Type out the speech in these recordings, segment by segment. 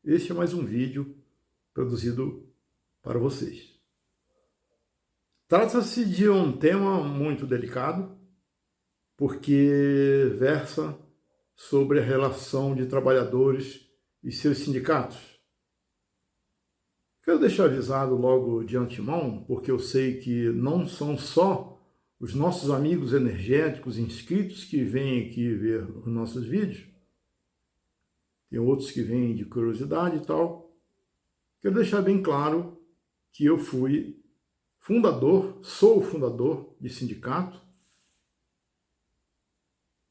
Este é mais um vídeo produzido para vocês. Trata-se de um tema muito delicado, porque versa sobre a relação de trabalhadores e seus sindicatos. Quero deixar avisado logo de antemão, porque eu sei que não são só os nossos amigos energéticos inscritos que vêm aqui ver os nossos vídeos, tem outros que vêm de curiosidade e tal. Quero deixar bem claro que eu fui sou fundador de sindicato,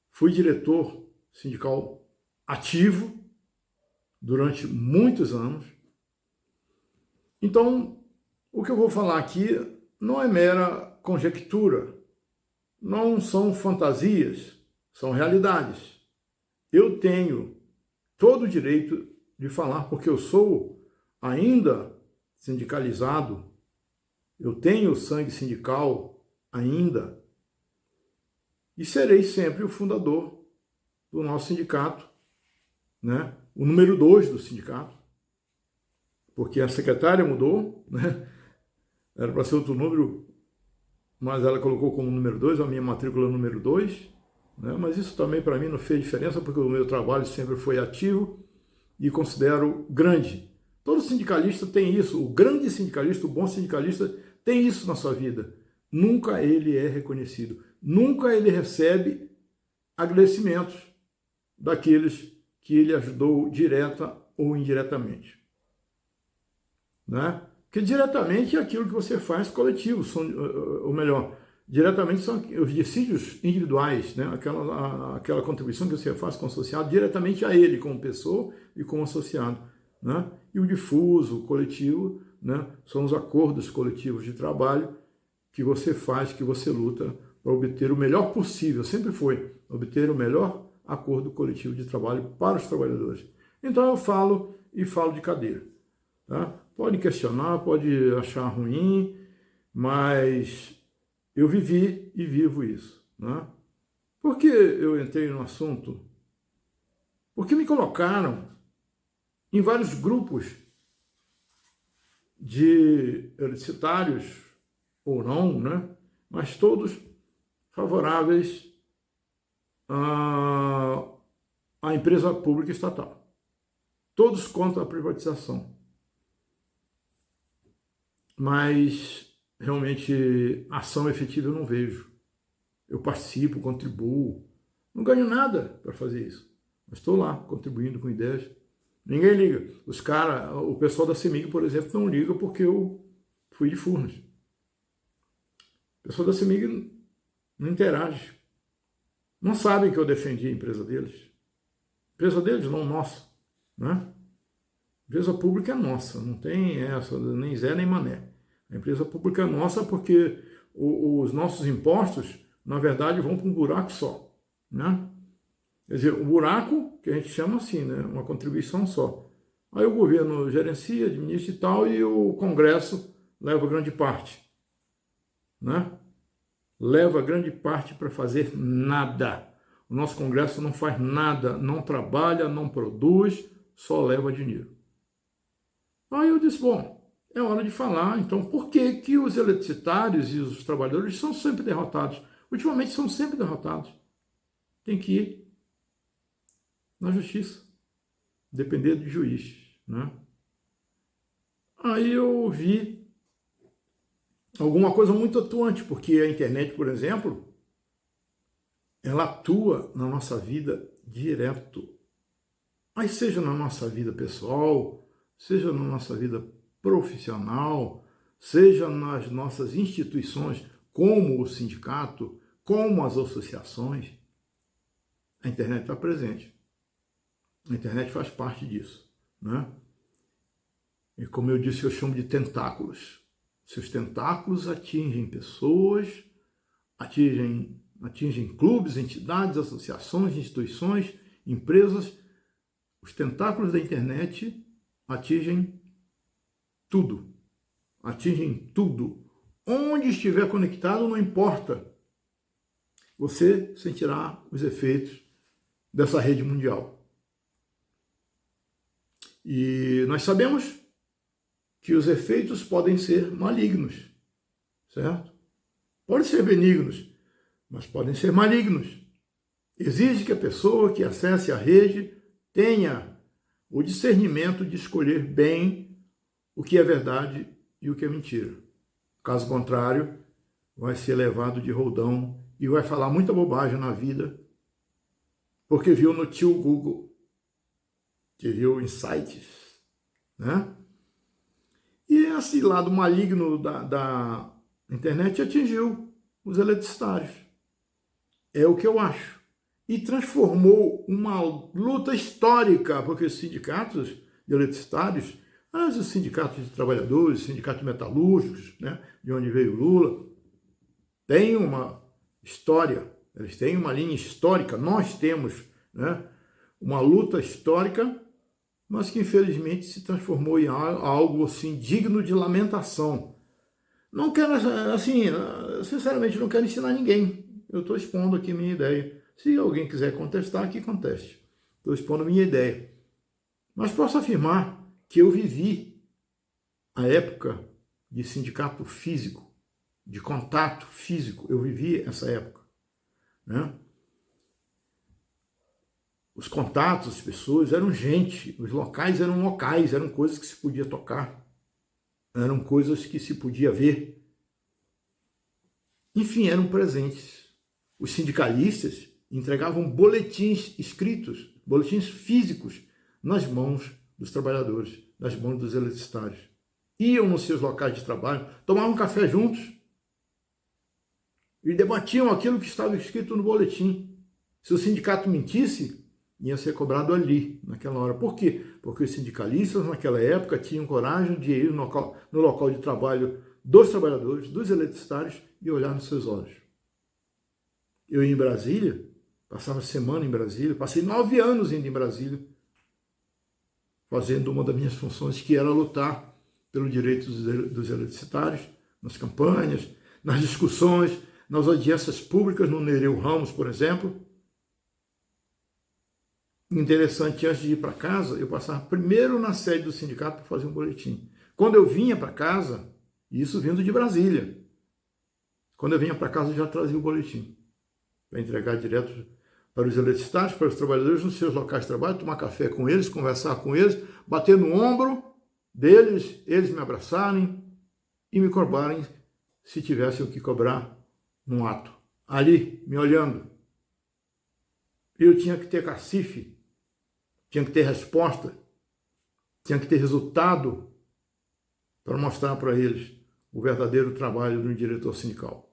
fui diretor sindical ativo durante muitos anos. Então, o que eu vou falar aqui não é mera conjectura, não são fantasias, são realidades. Eu tenho todo o direito de falar, porque eu sou ainda sindicalizado, eu tenho sangue sindical ainda, e serei sempre o fundador do nosso sindicato, né? O número 2 do sindicato, porque a secretária mudou, né? Era para ser outro número, mas ela colocou como número 2, a minha matrícula é número 2, né? Mas isso também para mim não fez diferença, porque o meu trabalho sempre foi ativo e considero grande. Todo sindicalista tem isso, o grande sindicalista, o bom sindicalista tem isso na sua vida. Nunca ele é reconhecido, nunca ele recebe agradecimentos daqueles que ele ajudou direta ou indiretamente, né? Porque diretamente é aquilo que você faz coletivo, ou melhor, diretamente são os dissídios individuais, né? Aquela contribuição que você faz com o associado diretamente a ele, como pessoa e como associado, né? E o difuso, o coletivo, né? São os acordos coletivos de trabalho que você faz, que você luta para obter o melhor possível, sempre foi obter o melhor acordo coletivo de trabalho para os trabalhadores. Então eu falo e falo de cadeira, tá? Pode questionar, pode achar ruim, mas eu vivi e vivo isso, né? Por que eu entrei no assunto? Porque me colocaram em vários grupos de elicitários, ou não, né? Mas todos favoráveis à empresa pública estatal. Todos contra a privatização. Mas realmente ação efetiva eu não vejo. Eu participo, contribuo, não ganho nada para fazer isso, mas estou lá contribuindo com ideias. Ninguém liga. O pessoal da CEMIG, por exemplo, não liga porque eu fui de Furnas. O pessoal da CEMIG não interage. Não sabem que eu defendi a empresa deles. A empresa deles, não nossa, né? A empresa pública é nossa, não tem essa, nem Zé nem Mané. A empresa pública é nossa porque os nossos impostos, na verdade, vão para um buraco só, né? Quer dizer, o buraco, que a gente chama assim, né? Uma contribuição só. Aí o governo gerencia, administra e tal, e o Congresso leva grande parte, né? Leva grande parte para fazer nada. O nosso Congresso não faz nada, não trabalha, não produz, só leva dinheiro. Aí eu disse, bom, é hora de falar, então, por que que os eletricitários e os trabalhadores são sempre derrotados? Ultimamente são sempre derrotados. Tem que ir na justiça, depender do juiz, né? Aí eu vi alguma coisa muito atuante, porque a internet, por exemplo, ela atua na nossa vida direto. Aí seja na nossa vida pessoal, seja na nossa vida profissional, seja nas nossas instituições, como o sindicato, como as associações, a internet está presente. A internet faz parte disso, né? E como eu disse, eu chamo de tentáculos. Seus tentáculos atingem pessoas, atingem clubes, entidades, associações, instituições, empresas. Os tentáculos da internet atingem tudo. Atingem tudo. Onde estiver conectado, não importa. Você sentirá os efeitos dessa rede mundial. E nós sabemos que os efeitos podem ser malignos, certo? Podem ser benignos, mas podem ser malignos. Exige que a pessoa que acesse a rede tenha o discernimento de escolher bem o que é verdade e o que é mentira. Caso contrário, vai ser levado de roldão e vai falar muita bobagem na vida, porque viu no tio Google, que viu insights, né? E esse lado maligno da internet atingiu os eletricitários. É o que eu acho. E transformou uma luta histórica, porque os sindicatos de eletricitários, os sindicatos de trabalhadores, os sindicatos metalúrgicos, né, de onde veio Lula, têm uma história, eles têm uma linha histórica, nós temos, né, uma luta histórica, mas que infelizmente se transformou em algo assim digno de lamentação. Não quero, assim, sinceramente, não quero ensinar ninguém. Eu estou expondo aqui minha ideia. Se alguém quiser contestar, que conteste. Estou expondo minha ideia. Mas posso afirmar que eu vivi a época de sindicato físico, de contato físico. Eu vivi essa época, né? Os contatos, as pessoas eram gente, os locais, eram coisas que se podia tocar, eram coisas que se podia ver. Enfim, eram presentes. Os sindicalistas entregavam boletins escritos, boletins físicos, nas mãos dos trabalhadores, nas mãos dos eletricitários. Iam nos seus locais de trabalho, tomavam café juntos e debatiam aquilo que estava escrito no boletim. Se o sindicato mentisse, ia ser cobrado ali, naquela hora. Por quê? Porque os sindicalistas, naquela época, tinham coragem de ir no local de trabalho dos trabalhadores, dos eletricitários, e olhar nos seus olhos. Eu ia em Brasília, passava semana em Brasília, passei 9 anos indo em Brasília, fazendo uma das minhas funções, que era lutar pelo direito dos eletricitários, nas campanhas, nas discussões, nas audiências públicas, no Nereu Ramos, por exemplo. Interessante, antes de ir para casa, eu passava primeiro na sede do sindicato para fazer um boletim. Quando eu vinha para casa, isso vindo de Brasília, quando eu vinha para casa eu já trazia o boletim, para entregar direto para os eletricitários, para os trabalhadores nos seus locais de trabalho, tomar café com eles, conversar com eles, bater no ombro deles, eles me abraçarem e me cobrarem se tivessem o que cobrar num ato. Ali, me olhando. Eu tinha que ter cacife, tinha que ter resposta, tinha que ter resultado para mostrar para eles o verdadeiro trabalho de um diretor sindical.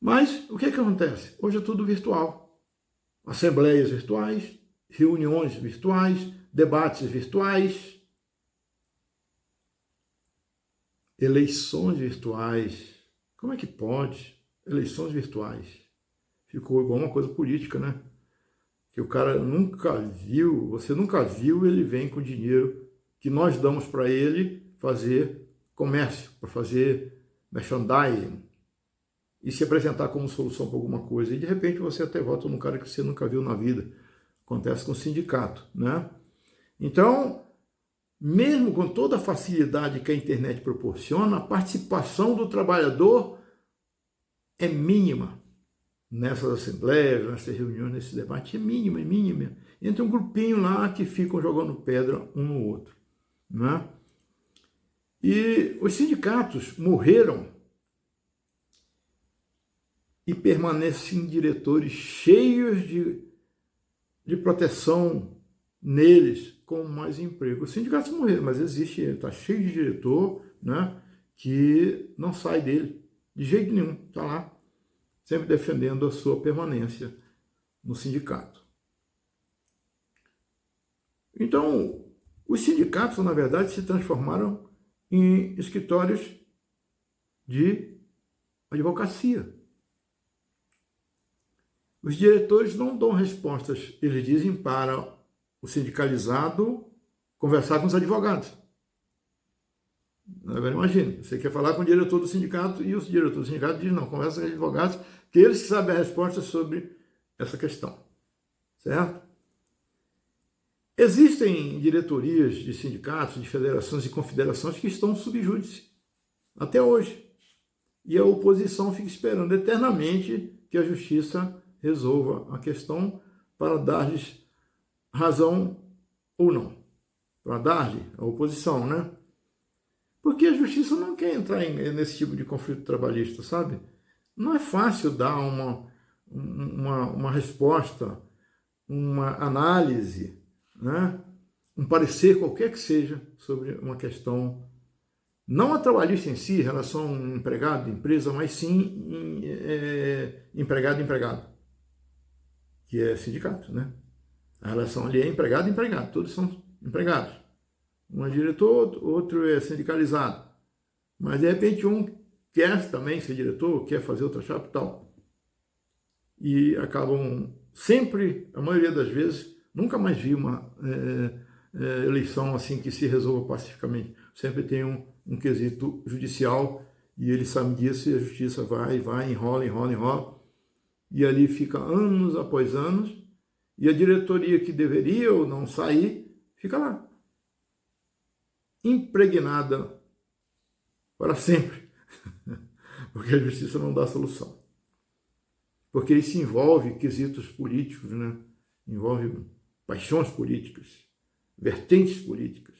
Mas o que acontece? Hoje é tudo virtual. Assembleias virtuais, reuniões virtuais, debates virtuais, eleições virtuais. Como é que pode? Eleições virtuais. Ficou igual uma coisa política, né? Que o cara nunca viu, você nunca viu, ele vem com dinheiro que nós damos para ele fazer comércio, para fazer merchandising e se apresentar como solução para alguma coisa. E de repente você até vota num cara que você nunca viu na vida. Acontece com o sindicato, né? Então, mesmo com toda a facilidade que a internet proporciona, a participação do trabalhador é mínima. Nessas assembleias, nessas reuniões, nesse debate, é mínima, é mínima. Entra um grupinho lá que ficam jogando pedra um no outro, né? E os sindicatos morreram e permanecem diretores cheios de proteção neles, com mais emprego. Os sindicatos morreram, mas existe, está cheio de diretor, né, que não sai dele de jeito nenhum, está lá, sempre defendendo a sua permanência no sindicato. Então, os sindicatos, na verdade, se transformaram em escritórios de advocacia. Os diretores não dão respostas, eles dizem para o sindicalizado conversar com os advogados. Agora imagine, você quer falar com o diretor do sindicato e o diretor do sindicato diz não, conversa com os advogados, que eles que sabem a resposta sobre essa questão, certo? Existem diretorias de sindicatos, de federações e confederações que estão sob júdice até hoje. E a oposição fica esperando eternamente que a justiça resolva a questão para dar-lhes razão ou não. Para dar-lhe a oposição, né? Porque a justiça não quer entrar nesse tipo de conflito trabalhista, sabe? Não é fácil dar uma resposta, uma análise, né? Um parecer qualquer que seja sobre uma questão, não a trabalhista em si, relação empregado-empresa, mas sim empregado-empregado, que é sindicato, né? A relação ali é empregado-empregado, todos são empregados. Um é diretor, outro é sindicalizado. Mas de repente um quer também ser diretor, quer fazer outra chapa e tal. E acabam sempre, a maioria das vezes, nunca mais vi uma eleição assim que se resolva pacificamente. Sempre tem um quesito judicial e eles sabem disso e a justiça vai, enrola, enrola, enrola. E ali fica anos após anos e a diretoria que deveria ou não sair, fica lá. Impregnada para sempre. Porque a justiça não dá solução. Porque isso envolve quesitos políticos, né? Envolve paixões políticas, vertentes políticas.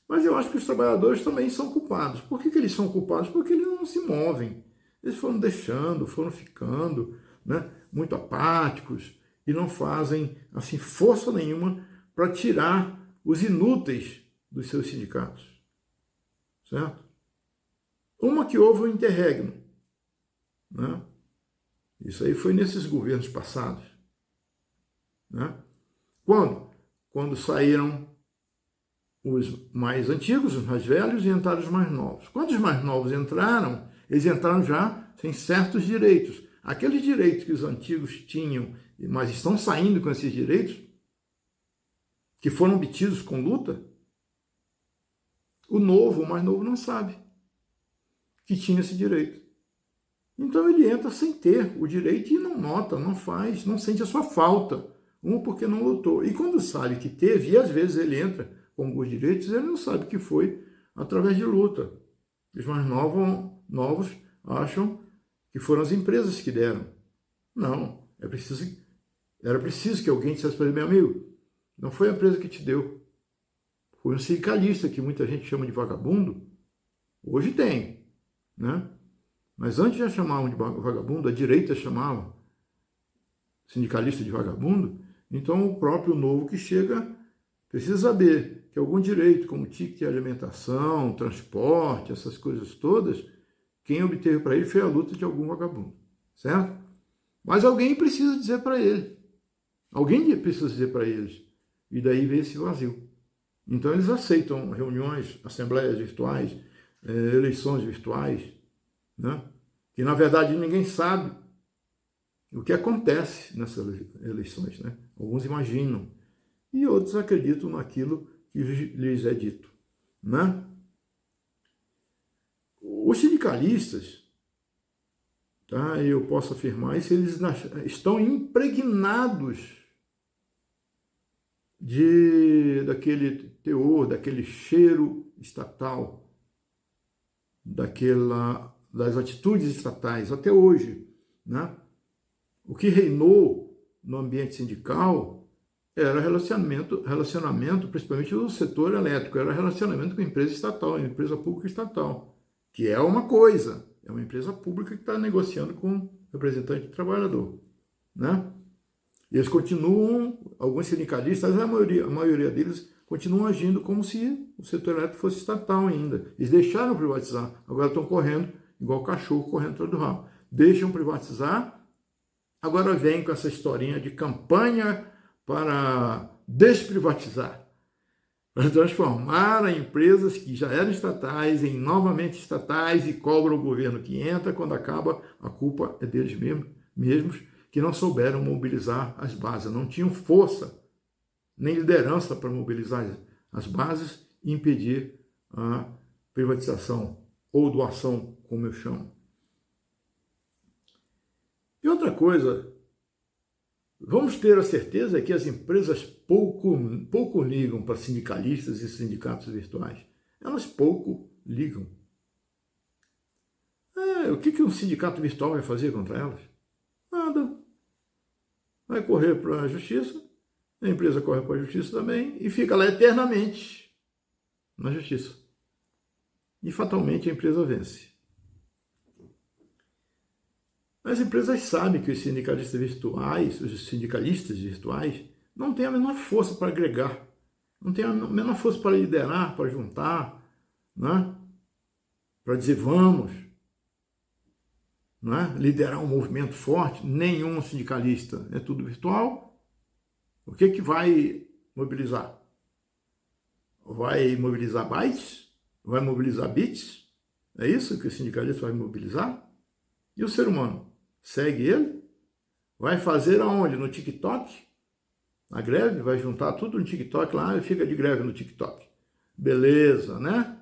Mas eu acho que os trabalhadores também são culpados. Por que eles são culpados? Porque eles não se movem. Eles foram deixando, foram ficando, né, muito apáticos e não fazem assim força nenhuma para tirar os inúteis dos seus sindicatos. Certo? Uma que houve um interregno, né? Isso aí foi nesses governos passados. Né? Quando? Quando saíram os mais antigos, os mais velhos, e entraram os mais novos. Quando os mais novos entraram, eles entraram já sem certos direitos. Aqueles direitos que os antigos tinham, mas estão saindo com esses direitos, que foram obtidos com luta, o mais novo não sabe que tinha esse direito. Então ele entra sem ter o direito e não nota, não faz, não sente a sua falta. Porque não lutou. E quando sabe que teve, e às vezes ele entra com alguns direitos, ele não sabe que foi através de luta. Os mais novos acham que foram as empresas que deram. Não, era preciso que alguém dissesse para ele, meu amigo, não foi a empresa que te deu. Foi um sindicalista, que muita gente chama de vagabundo. Hoje tem, né? Mas antes já chamavam de vagabundo, a direita chamava sindicalista de vagabundo. Então o próprio novo que chega precisa saber que algum direito, como ticket de alimentação, transporte, essas coisas todas, quem obteve para ele foi a luta de algum vagabundo, certo? Mas alguém precisa dizer para ele. Alguém precisa dizer para eles. E daí vem esse vazio. Então eles aceitam reuniões, assembleias virtuais, eleições virtuais, né? Que na verdade ninguém sabe o que acontece nessas eleições, né? Alguns imaginam e outros acreditam naquilo que lhes é dito, né? Os sindicalistas, tá? Eu posso afirmar isso, eles estão impregnados daquele teor, daquele cheiro estatal, das atitudes estatais até hoje, né? O que reinou no ambiente sindical era relacionamento principalmente do setor elétrico, era relacionamento com a empresa estatal, a empresa pública estatal, que é uma coisa, é uma empresa pública que está negociando com o representante do trabalhador, né? E eles continuam, alguns sindicalistas, a maioria deles, continuam agindo como se o setor elétrico fosse estatal ainda. Eles deixaram privatizar, agora estão correndo, igual cachorro correndo atrás do rabo. Deixam privatizar, agora vem com essa historinha de campanha para desprivatizar, para transformar empresas que já eram estatais em novamente estatais e cobram o governo que entra, quando acaba, a culpa é deles mesmos, que não souberam mobilizar as bases, não tinham força nem liderança para mobilizar as bases e impedir a privatização ou doação, como eu chamo. E outra coisa Vamos ter a certeza que as empresas pouco ligam para sindicalistas e sindicatos virtuais. Elas pouco ligam. O que um sindicato virtual vai fazer contra elas? Nada. Vai correr para a justiça, a empresa corre para a justiça também e fica lá eternamente na justiça. E fatalmente a empresa vence. As empresas sabem que os sindicalistas virtuais, não têm a menor força para agregar, não têm a menor força para liderar, para juntar, né? Para dizer vamos, né? Liderar um movimento forte. Nenhum sindicalista, é tudo virtual. O que vai mobilizar? Vai mobilizar bytes? Vai mobilizar bits? É isso que o sindicalista vai mobilizar? E o ser humano? Segue ele? Vai fazer aonde? No TikTok? A greve? Vai juntar tudo no TikTok lá e fica de greve no TikTok. Beleza, né?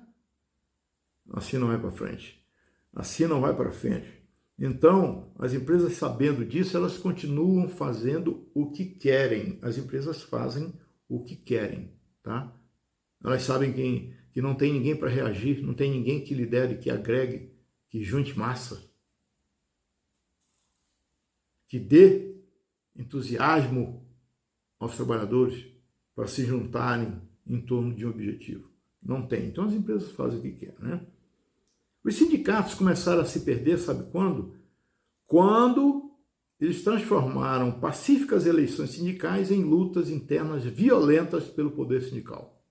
Assim não vai para frente. Assim não vai para frente. Então, as empresas sabendo disso, elas continuam fazendo o que querem. As empresas fazem o que querem, tá? Elas sabem que não tem ninguém para reagir, não tem ninguém que lidere, que agregue, que junte massa, que dê entusiasmo aos trabalhadores para se juntarem em torno de um objetivo. Não tem. Então as empresas fazem o que querem, né? Os sindicatos começaram a se perder, sabe quando? Quando eles transformaram pacíficas eleições sindicais em lutas internas violentas pelo poder sindical.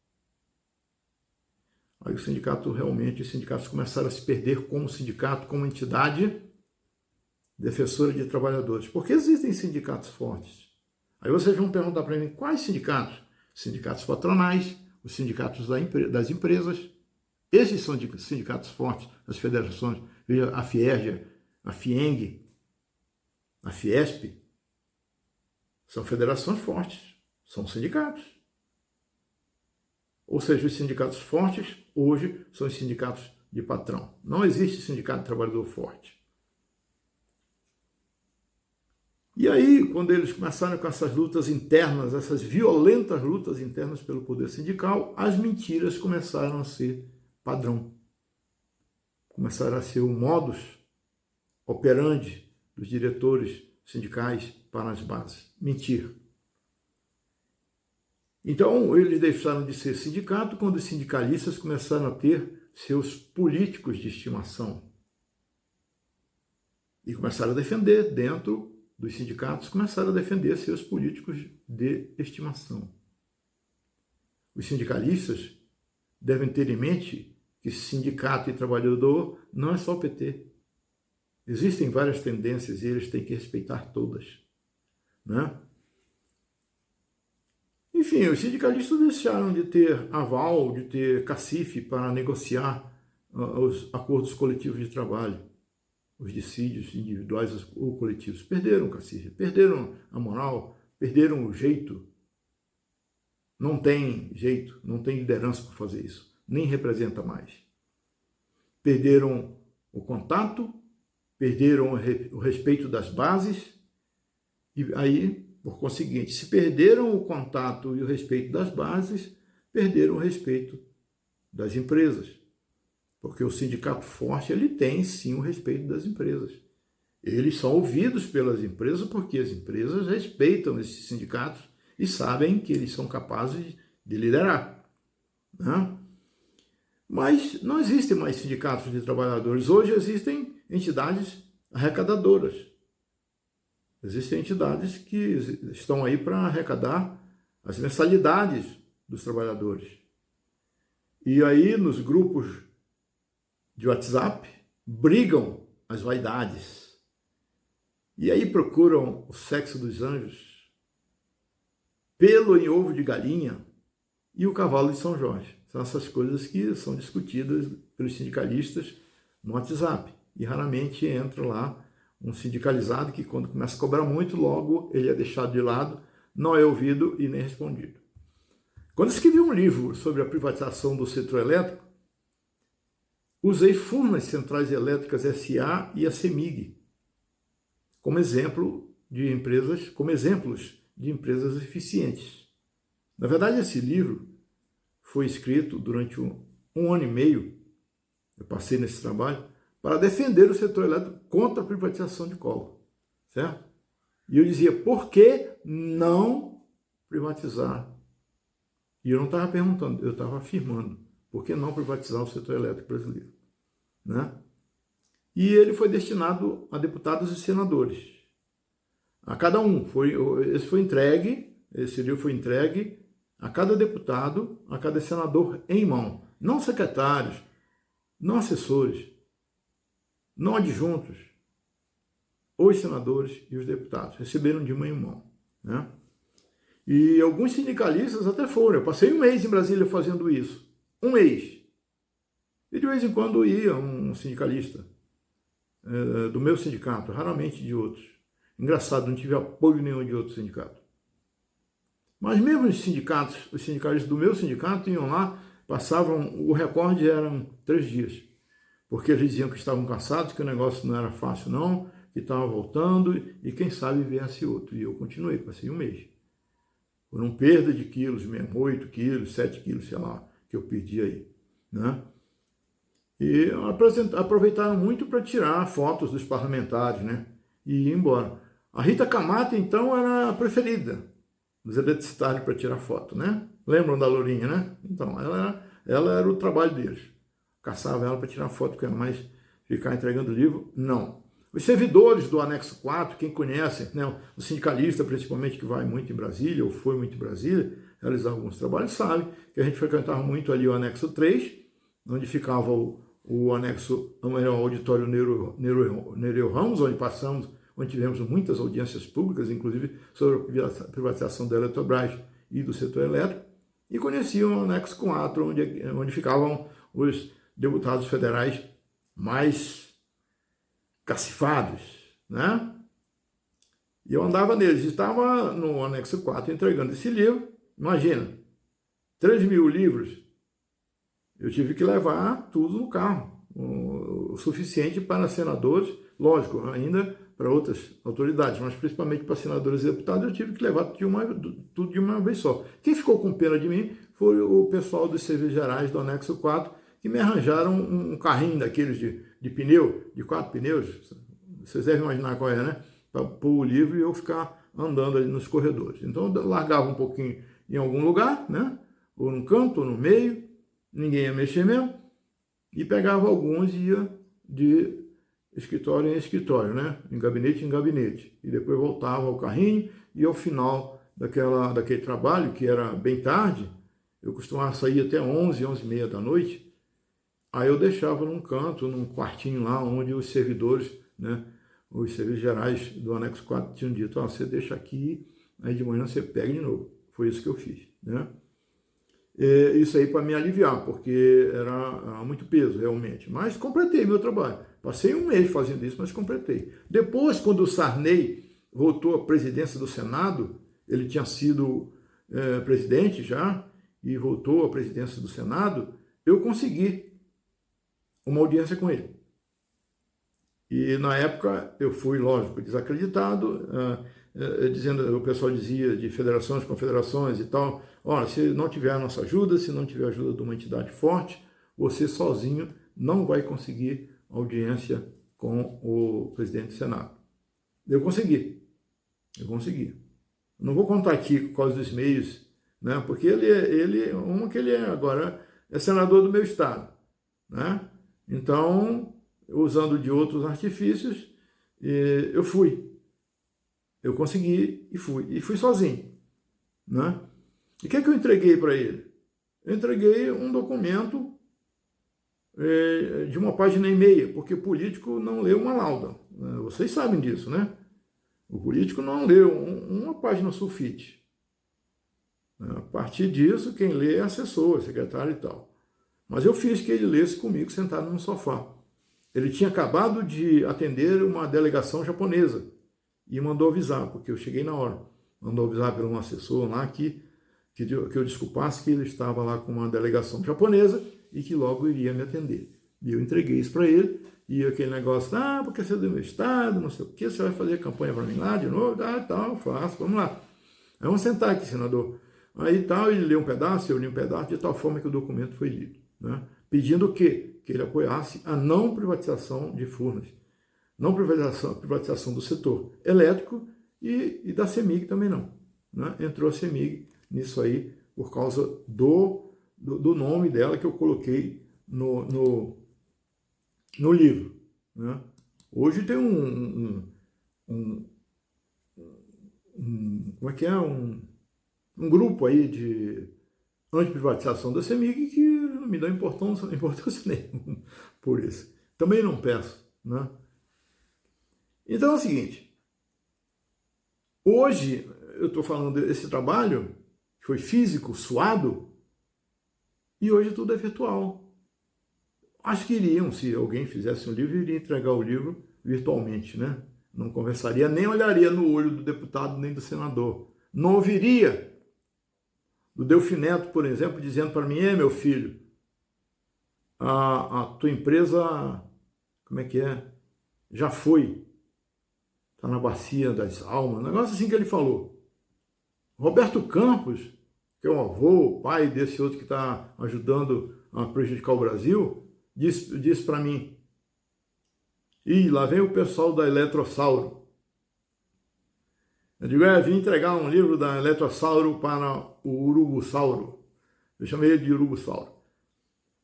Aí os sindicatos começaram a se perder como sindicato, como entidade defensora de trabalhadores. Porque existem sindicatos fortes. Aí vocês vão perguntar para mim, quais sindicatos? Sindicatos patronais, os sindicatos das empresas. Esses são sindicatos fortes, as federações, veja, a Fierja, a Fieng, a Fiesp, são federações fortes, são sindicatos. Ou seja, os sindicatos fortes hoje são os sindicatos de patrão. Não existe sindicato de trabalhador forte. E aí, quando eles começaram com essas lutas internas, essas violentas lutas internas pelo poder sindical, as mentiras começaram a ser padrão. Começaram a ser o modus operandi dos diretores sindicais para as bases. Mentir. Então, eles deixaram de ser sindicato quando os sindicalistas começaram a ter seus políticos de estimação. E começaram a defender dentro dos sindicatos, começaram a defender seus políticos de estimação. Os sindicalistas devem ter em mente que sindicato e trabalhador não é só o PT. Existem várias tendências e eles têm que respeitar todas, né? Enfim, os sindicalistas deixaram de ter aval, de ter cacife para negociar os acordos coletivos de trabalho, os dissídios individuais ou coletivos. Perderam o cacife, perderam a moral, perderam o jeito. Não tem jeito, não tem liderança para fazer isso, nem representa mais. Perderam o contato, perderam o respeito das bases, e aí, por conseguinte, se perderam o contato e o respeito das bases, perderam o respeito das empresas. Porque o sindicato forte, ele tem sim o respeito das empresas. Eles são ouvidos pelas empresas porque as empresas respeitam esses sindicatos e sabem que eles são capazes de liderar, né? Mas não existem mais sindicatos de trabalhadores. Hoje existem entidades arrecadadoras. Existem entidades que estão aí para arrecadar as mensalidades dos trabalhadores. E aí, nos grupos de WhatsApp, brigam as vaidades. E aí procuram o sexo dos anjos, pelo em ovo de galinha e o cavalo de São Jorge. São essas coisas que são discutidas pelos sindicalistas no WhatsApp. E raramente entra lá um sindicalizado que, quando começa a cobrar muito, logo ele é deixado de lado, não é ouvido e nem respondido. Quando escrevi um livro sobre a privatização do setor elétrico, usei Furnas Centrais Elétricas S.A. e a CEMIG como exemplo de empresas, como exemplos de empresas eficientes. Na verdade, esse livro foi escrito durante um ano e meio, eu passei nesse trabalho, para defender o setor elétrico contra a privatização de Collor, certo? E eu dizia, por que não privatizar? E eu não estava perguntando, eu estava afirmando, por que não privatizar o setor elétrico brasileiro? Né? E ele foi destinado a deputados e senadores. A cada um, esse livro foi entregue a cada deputado, a cada senador em mão. Não secretários, não assessores, não adjuntos. Os senadores e os deputados receberam de mão em mão. Né? E alguns sindicalistas até foram. Eu passei um mês em Brasília fazendo isso. Um mês. E de vez em quando ia um sindicalista do meu sindicato, raramente de outros. Engraçado, não tive apoio nenhum de outro sindicato. Mas mesmo os sindicalistas do meu sindicato iam lá, passavam, o recorde eram 3 dias. Porque eles diziam que estavam cansados, que o negócio não era fácil não, que estava voltando e quem sabe viesse outro. E eu continuei, passei um mês. Foram perda de quilos mesmo, 8 quilos, 7 quilos, sei lá, que eu perdi aí. Né? E aproveitaram muito para tirar fotos dos parlamentares, né? E ir embora. A Rita Camata, então, era a preferida dos eletricitários para tirar foto, né? Lembram da Lourinha, né? Então, ela era o trabalho deles. Caçava ela para tirar foto, porque era mais ficar entregando livro, não. Os servidores do anexo 4, quem conhece, né, o sindicalista principalmente que vai muito em Brasília, ou foi muito em Brasília, realizar alguns trabalhos, sabe que a gente frequentava muito ali o anexo 3, onde ficava o anexo, o auditório Nereu Ramos, onde tivemos muitas audiências públicas, inclusive sobre a privatização da Eletrobras e do setor elétrico, e conheciam o anexo 4, onde ficavam os deputados federais mais cacifados, né? E eu andava neles, estava no anexo 4 entregando esse livro, imagina, 3.000 livros, eu tive que levar tudo no carro, o suficiente para senadores, lógico, ainda para outras autoridades, mas principalmente para senadores e deputados, eu tive que levar tudo de uma vez só. Quem ficou com pena de mim foi o pessoal dos serviços gerais do anexo 4, que me arranjaram um carrinho daqueles de pneu, de 4 pneus, vocês devem imaginar qual é, né? Para pôr o livro e eu ficar andando ali nos corredores. Então eu largava um pouquinho em algum lugar, né? Ou num canto, ou no meio, ninguém ia mexer mesmo, e pegava alguns e ia de escritório em escritório, né? Em gabinete, e depois voltava ao carrinho, e ao final daquele trabalho, que era bem tarde, eu costumava sair até 11, 11h30 da noite, aí eu deixava num canto, num quartinho lá, onde os servidores, né, os serviços gerais do anexo 4 tinham dito, você deixa aqui, aí de manhã você pega de novo. Foi isso que eu fiz, né? Isso aí para me aliviar, porque era muito peso, realmente. Mas completei meu trabalho. Passei um mês fazendo isso, mas completei. Depois, quando o Sarney voltou à presidência do Senado, ele tinha sido presidente já, e voltou à presidência do Senado, eu consegui uma audiência com ele. E na época eu fui, lógico, desacreditado, dizendo, o pessoal dizia de federações, confederações e tal, olha, se não tiver a nossa ajuda, se não tiver a ajuda de uma entidade forte, você sozinho não vai conseguir audiência com o presidente do Senado. Eu consegui. Não vou contar aqui por causa dos meios, né, porque ele agora é senador do meu estado, né? Então, usando de outros artifícios, eu fui. Eu consegui e fui. E fui sozinho. Né? E o que eu entreguei para ele? Eu entreguei um documento de 1,5 páginas, porque político não lê uma lauda. Vocês sabem disso, né? O político não lê uma página sulfite. A partir disso, quem lê é assessor, secretário e tal. Mas eu fiz que ele lesse comigo sentado no sofá. Ele tinha acabado de atender uma delegação japonesa e mandou avisar, porque eu cheguei na hora. Mandou avisar por um assessor lá que eu desculpasse que ele estava lá com uma delegação japonesa e que logo iria me atender. E eu entreguei isso para ele, e aquele negócio, porque você é do meu estado, não sei o que, você vai fazer campanha para mim lá de novo? Tal, faço, vamos lá. Aí vamos sentar aqui, senador. Aí tal, ele leu um pedaço, eu li um pedaço, de tal forma que o documento foi lido, né? Pedindo o quê? Que ele apoiasse a não privatização de Furnas, não privatização do setor elétrico e da CEMIG também não, né? Entrou a CEMIG nisso aí por causa do nome dela que eu coloquei no livro, né? Hoje tem como é que é? Um grupo aí de antiprivatização da CEMIG que não me dá importância nenhuma por isso. Também não peço, né? Então é o seguinte, hoje eu estou falando desse trabalho que foi físico, suado, e hoje tudo é virtual. Acho que iriam, se alguém fizesse um livro, iria entregar o livro virtualmente, né? Não conversaria, nem olharia no olho do deputado, nem do senador. Não ouviria do Delfim Neto, por exemplo, dizendo para mim, meu filho, a tua empresa, como é que é? Já foi. Está na bacia das almas. Um negócio assim que ele falou. Roberto Campos, que é o avô, o pai desse outro que está ajudando a prejudicar o Brasil, disse para mim, lá vem o pessoal da Eletrossauro. Eu digo, vim entregar um livro da Eletrossauro para o Urubussauro. Eu chamei ele de Urubussauro.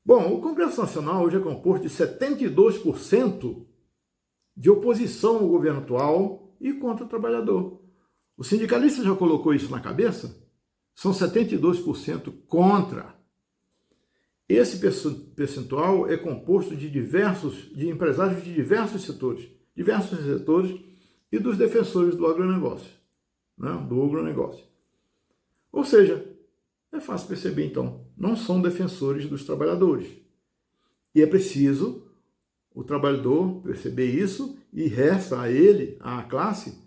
Bom, o Congresso Nacional hoje é composto de 72% de oposição ao governo atual e contra o trabalhador. O sindicalista já colocou isso na cabeça? São 72% contra. Esse percentual é composto de empresários de diversos setores e dos defensores do agronegócio, né? Do agronegócio. Ou seja, é fácil perceber então, não são defensores dos trabalhadores. E é preciso o trabalhador perceber isso e resta a ele, à classe,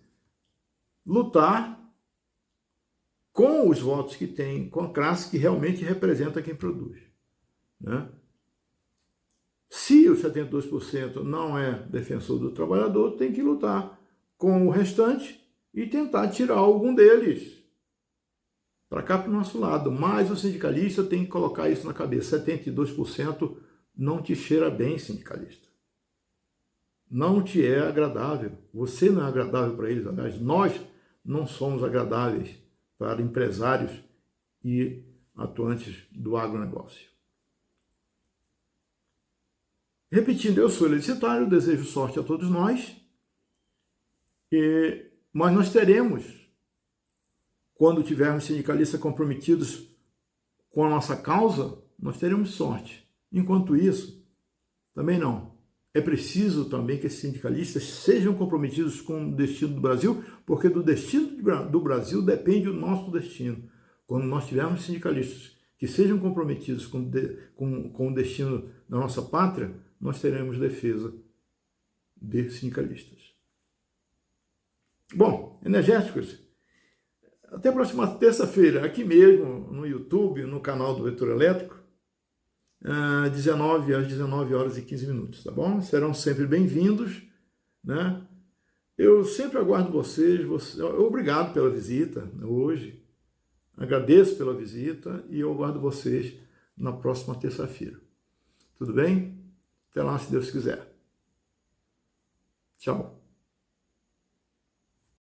lutar com os votos que tem, com a classe que realmente representa quem produz, né? Se os 72% não é defensor do trabalhador, tem que lutar com o restante e tentar tirar algum deles para cá, para o nosso lado. Mas o sindicalista tem que colocar isso na cabeça. 72% não te cheira bem, sindicalista. Não te é agradável. Você não é agradável para eles. Aliás, nós não somos agradáveis para empresários e atuantes do agronegócio. Repetindo, eu sou elicitário, desejo sorte a todos nós, mas nós teremos, quando tivermos sindicalistas comprometidos com a nossa causa, nós teremos sorte. Enquanto isso, também não. É preciso também que esses sindicalistas sejam comprometidos com o destino do Brasil, porque do destino do Brasil depende o nosso destino. Quando nós tivermos sindicalistas que sejam comprometidos com o destino da nossa pátria, nós teremos defesa de sindicalistas. Bom, energéticos, até a próxima terça-feira, aqui mesmo no YouTube, no canal do Vetor Elétrico, às 19 horas e 15 minutos, tá bom? Serão sempre bem-vindos, né? Eu sempre aguardo vocês. Obrigado pela visita hoje, agradeço pela visita e eu aguardo vocês na próxima terça-feira. Tudo bem? Até lá, se Deus quiser. Tchau.